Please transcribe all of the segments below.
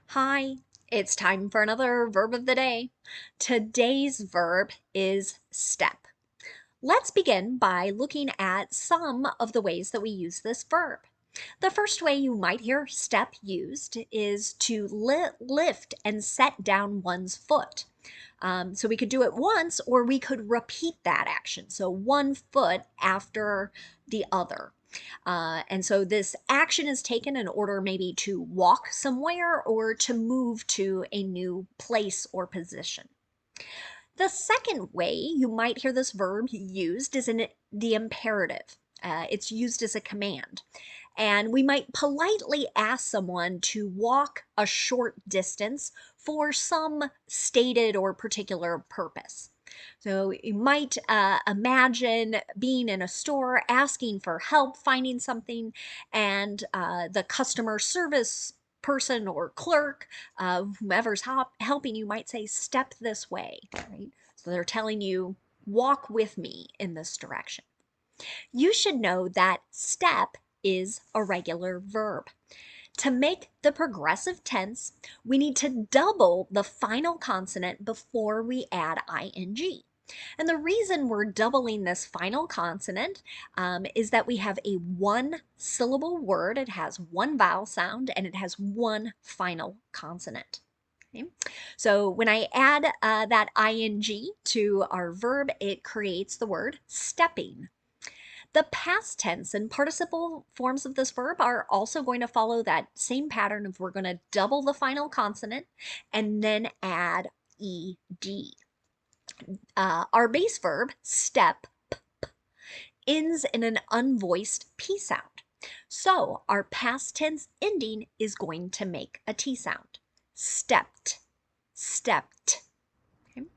Hi, it's time for another verb of the day. Today's verb is step. Let's begin by looking at some of the ways that we use this verb. The first way you might hear step used is to lift and set down one's foot. So we could do it once, or we could repeat that action. So one foot after the other. And so this action is taken in order maybe to walk somewhere or to move to a new place or position. The second way you might hear this verb used is in the imperative. It's used as a command. And we might politely ask someone to walk a short distance for some stated or particular purpose. So you might imagine being in a store, asking for help, finding something, and the customer service person or clerk, whomever's helping you, might say, "Step this way," right? So they're telling you, "Walk with me in this direction." You should know that step is a regular verb. To make the progressive tense, we need to double the final consonant before we add ing. And the reason we're doubling this final consonant is that we have a one syllable word. It has one vowel sound and it has one final consonant. Okay. So when I add that ing to our verb, it creates the word stepping. The past tense and participle forms of this verb are also going to follow that same pattern of we're going to double the final consonant and then add ed. Our base verb, step, ends in an unvoiced P sound. So our past tense ending is going to make a T sound. Stepped, stepped. Okay.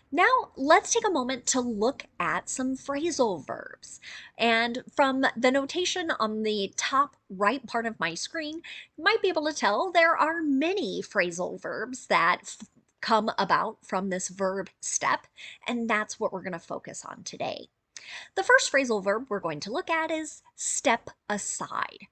Now, let's take a moment to look at some phrasal verbs. And from the notation on the top right part of my screen, you might be able to tell there are many phrasal verbs that come about from this verb step, and that's what we're going to focus on today. The first phrasal verb we're going to look at is step aside.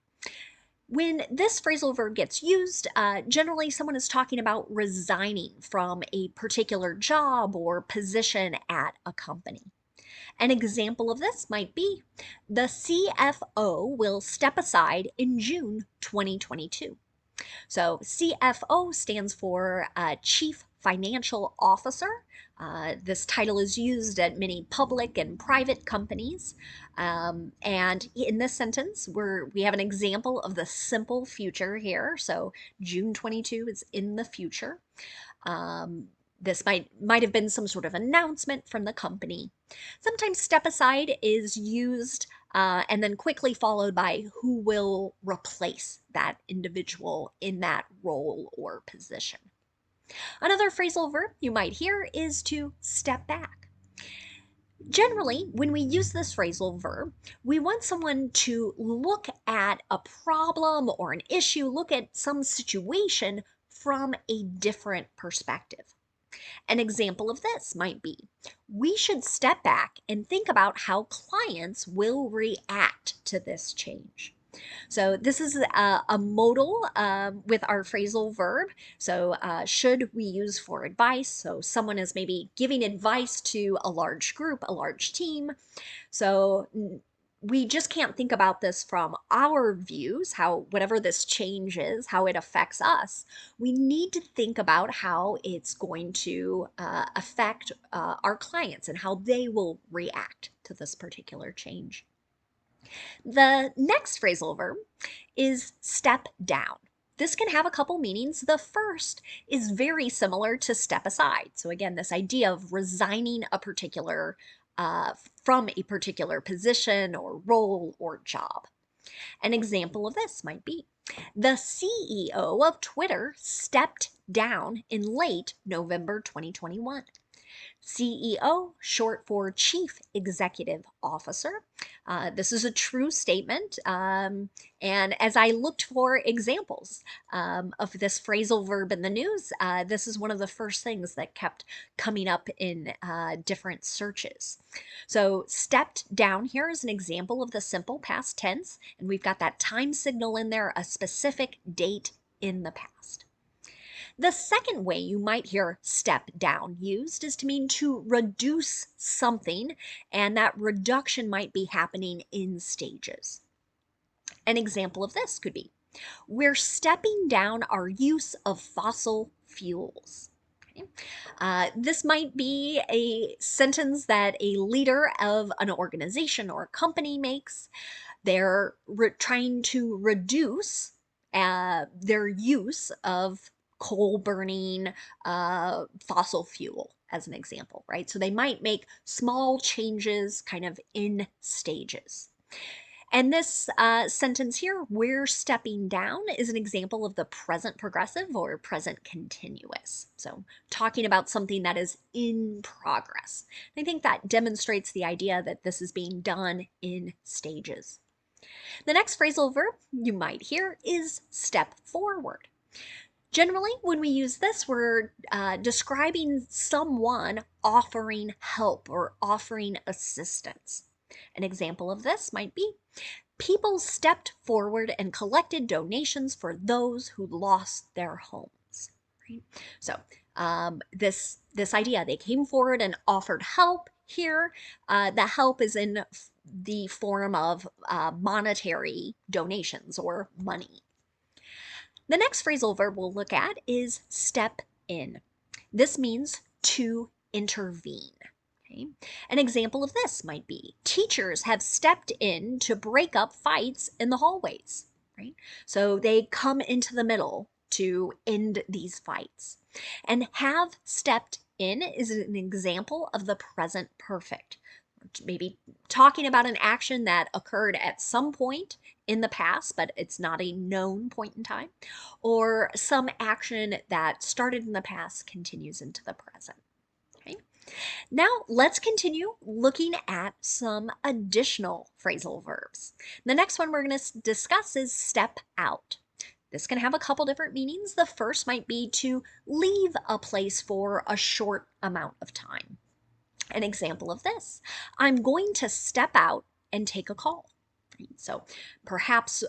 When this phrasal verb gets used, generally someone is talking about resigning from a particular job or position at a company. An example of this might be the CFO will step aside in June 2022. So CFO stands for Chief Financial Officer. This title is used at many public and private companies. And in this sentence, we have an example of the simple future here. So June 22 is in the future. This might have been some sort of announcement from the company. Sometimes step aside is used and then quickly followed by who will replace that individual in that role or position. Another phrasal verb you might hear is to step back. Generally, when we use this phrasal verb, we want someone to look at a problem or an issue, look at some situation from a different perspective. An example of this might be, we should step back and think about how clients will react to this change. So this is a modal with our phrasal verb. So should we use for advice? So someone is maybe giving advice to a large group, a large team. So we just can't think about this from our views, how whatever this change is, how it affects us. We need to think about how it's going to affect our clients and how they will react to this particular change. The next phrasal verb is step down. This can have a couple meanings. The first is very similar to step aside. So again, this idea of resigning a particular from a particular position or role or job. An example of this might be the CEO of Twitter stepped down in late November 2021. CEO, short for Chief Executive Officer. This is a true statement. And as I looked for examples of this phrasal verb in the news, this is one of the first things that kept coming up in different searches. So stepped down here is an example of the simple past tense, and we've got that time signal in there, a specific date in the past. The second way you might hear step down used is to mean to reduce something, and that reduction might be happening in stages. An example of this could be, we're stepping down our use of fossil fuels. Okay. This might be a sentence that a leader of an organization or a company makes. They're trying to reduce their use of coal burning fossil fuel, as an example, right? So they might make small changes kind of in stages. And this sentence here, we're stepping down, is an example of the present progressive or present continuous. So talking about something that is in progress. I think that demonstrates the idea that this is being done in stages. The next phrasal verb you might hear is step forward. Generally, when we use this, we're describing someone offering help or offering assistance. An example of this might be, people stepped forward and collected donations for those who lost their homes. Right? So this idea, they came forward and offered help. Here, the help is in the form of monetary donations or money. The next phrasal verb we'll look at is step in. This means to intervene. Okay. An example of this might be, teachers have stepped in to break up fights in the hallways. Right? So they come into the middle to end these fights. And have stepped in is an example of the present perfect. Maybe talking about an action that occurred at some point in the past, but it's not a known point in time, or some action that started in the past continues into the present. Okay. Now let's continue looking at some additional phrasal verbs. The next one we're going to discuss is step out. This can have a couple different meanings. The first might be to leave a place for a short amount of time. An example of this, I'm going to step out and take a call. So perhaps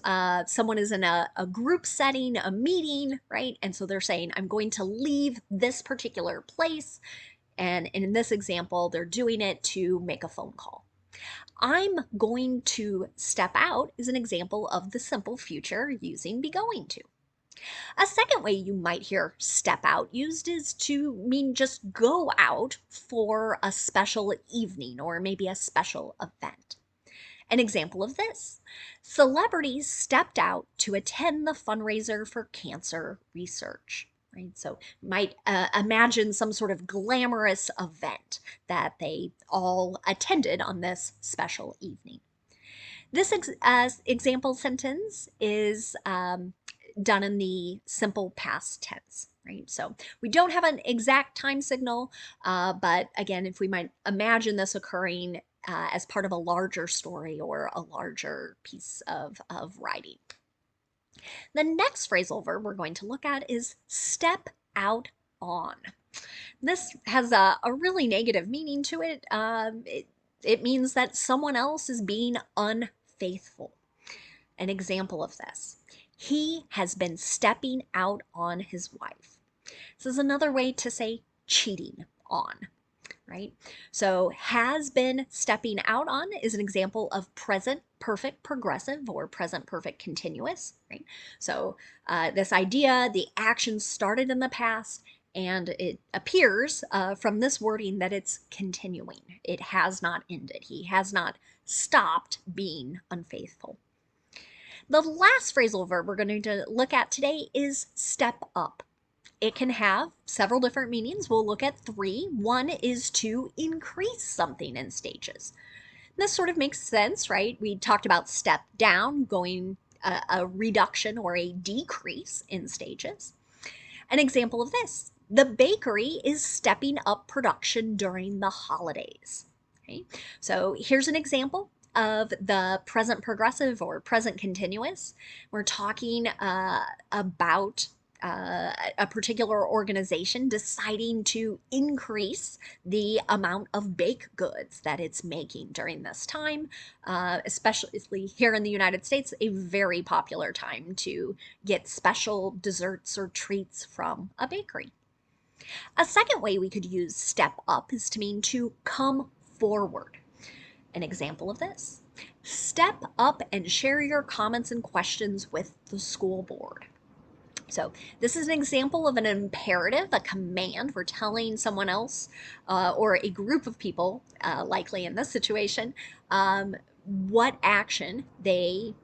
someone is in a group setting, a meeting, right? And so they're saying, I'm going to leave this particular place. And in this example, they're doing it to make a phone call. I'm going to step out is an example of the simple future using be going to. A second way you might hear step out used is to mean just go out for a special evening or maybe a special event. An example of this, celebrities stepped out to attend the fundraiser for cancer research. Right? So you might imagine some sort of glamorous event that they all attended on this special evening. This example sentence is done in the simple past tense, right? So we don't have an exact time signal, but again, if we might imagine this occurring as part of a larger story or a larger piece of writing. The next phrasal verb we're going to look at is step out on. This has a really negative meaning to it. It means that someone else is being unfaithful. An example of this, he has been stepping out on his wife. This is another way to say cheating on, right? So has been stepping out on is an example of present perfect progressive or present perfect continuous, right? So this idea, the action started in the past, and it appears from this wording that it's continuing. It has not ended. He has not stopped being unfaithful. The last phrasal verb we're going to look at today is step up. It can have several different meanings. We'll look at three. One is to increase something in stages. This sort of makes sense, right? We talked about step down, going a reduction or a decrease in stages. An example of this, the bakery is stepping up production during the holidays. Okay? So here's an example of the present progressive or present continuous. We're talking about a particular organization deciding to increase the amount of baked goods that it's making during this time, especially here in the United States, a very popular time to get special desserts or treats from a bakery. A second way we could use step up is to mean to come forward. An example of this: step up and share your comments and questions with the school board. So this is an example of an imperative, a command. We're telling someone else or a group of people, likely in this situation, what action they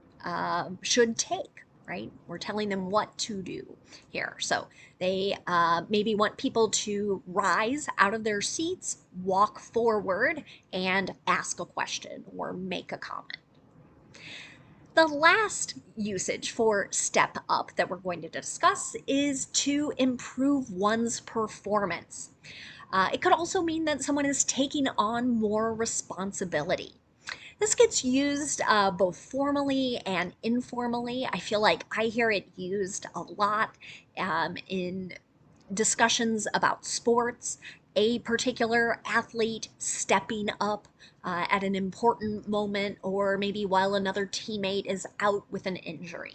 should take, right? We're telling them what to do here. So they maybe want people to rise out of their seats, walk forward, and ask a question or make a comment. The last usage for step up that we're going to discuss is to improve one's performance. It could also mean that someone is taking on more responsibility. This gets used both formally and informally. I feel like I hear it used a lot in discussions about sports, a particular athlete stepping up at an important moment, or maybe while another teammate is out with an injury.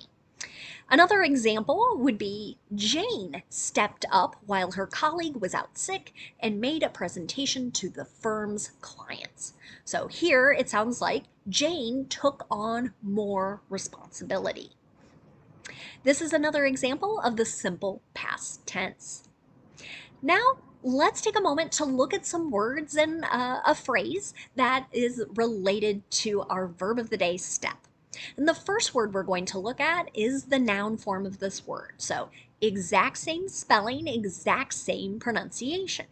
Another example would be Jane stepped up while her colleague was out sick and made a presentation to the firm's clients. So here it sounds like Jane took on more responsibility. This is another example of the simple past tense. Now, let's take a moment to look at some words and a phrase that is related to our verb of the day, step. And the first word we're going to look at is the noun form of this word. So, exact same spelling, exact same pronunciation.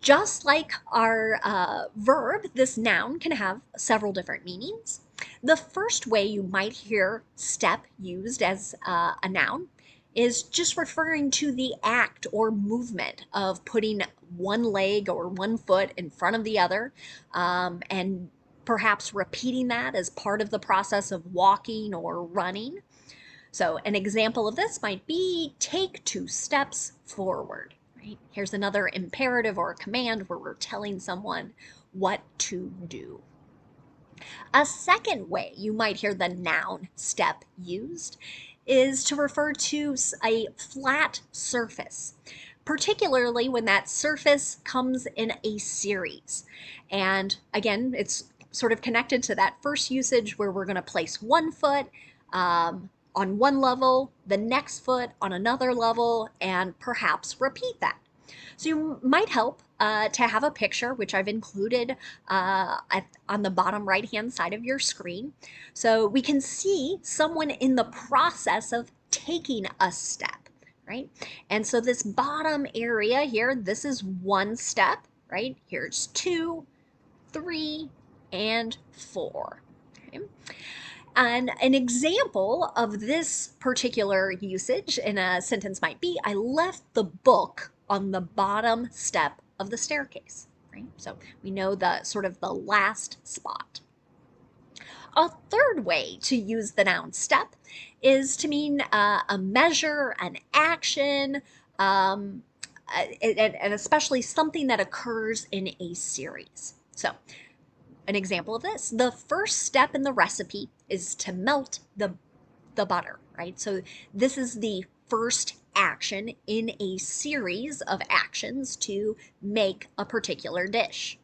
Just like our verb, this noun can have several different meanings. The first way you might hear step used as a noun is just referring to the act or movement of putting one leg or one foot in front of the other, and perhaps repeating that as part of the process of walking or running. So an example of this might be take 2 steps forward. Right? Here's another imperative or a command where we're telling someone what to do. A second way you might hear the noun step used is to refer to a flat surface, particularly when that surface comes in a series. And again, it's sort of connected to that first usage where we're going to place one foot on one level, the next foot on another level, and perhaps repeat that. So you might help to have a picture, which I've included on the bottom right-hand side of your screen. So we can see someone in the process of taking a step, right? And so this bottom area here, this is one step, right? Here's 2, 3, and 4. Okay? And an example of this particular usage in a sentence might be, I left the book on the bottom step of the staircase, right? So we know the sort of the last spot. A third way to use the noun step is to mean a measure, an action, and especially something that occurs in a series. So an example of this, the first step in the recipe is to melt the butter, right? So this is the first action in a series of actions to make a particular dish.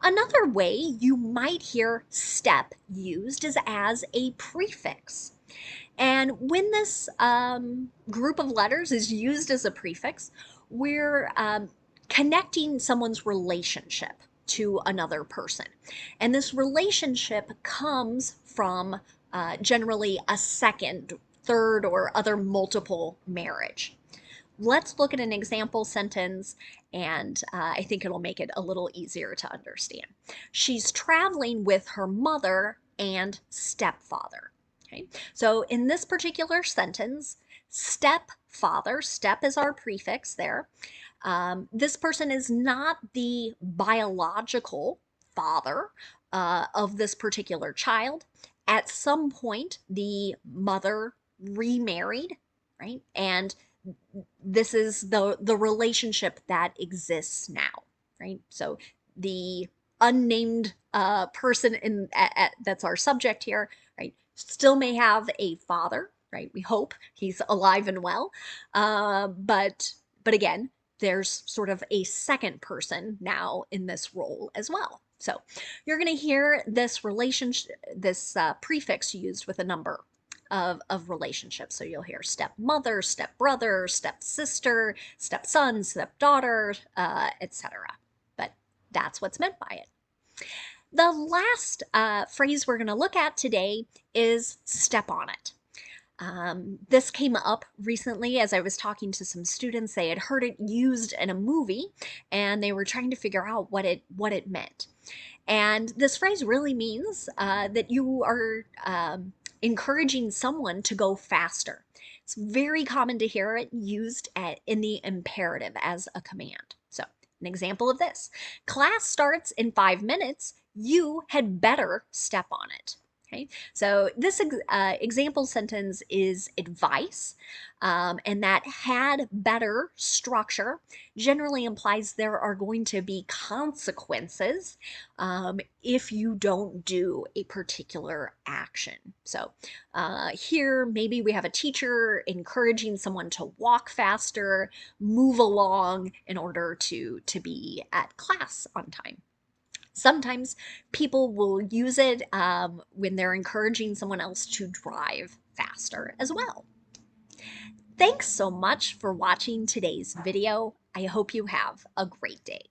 Another way you might hear step used is as a prefix. And when this group of letters is used as a prefix, we're connecting someone's relationship to another person. And this relationship comes from generally a second, third, or other multiple marriage. Let's look at an example sentence, and I think it'll make it a little easier to understand. She's traveling with her mother and stepfather. Okay, so in this particular sentence, stepfather, step is our prefix there. This person is not the biological father of this particular child. At some point, the mother remarried, right? And this is the relationship that exists now, right? So the unnamed person that's our subject here, right, still may have a father, right? We hope he's alive and well, but again, there's sort of a second person now in this role as well. So you're going to hear this relationship, this prefix used with a number of relationships. So you'll hear stepmother, stepbrother, stepsister, stepson, stepdaughter, etc. But that's what's meant by it. The last phrase we're going to look at today is step on it. This came up recently as I was talking to some students. They had heard it used in a movie and they were trying to figure out what it meant. And this phrase really means that you are encouraging someone to go faster. It's very common to hear it used in the imperative as a command. So, an example of this: class starts in 5 minutes. You had better step on it. Okay, so this example sentence is advice, and that had better structure generally implies there are going to be consequences if you don't do a particular action. So here, maybe we have a teacher encouraging someone to walk faster, move along in order to be at class on time. Sometimes people will use it when they're encouraging someone else to drive faster as well. Thanks so much for watching today's video. I hope you have a great day.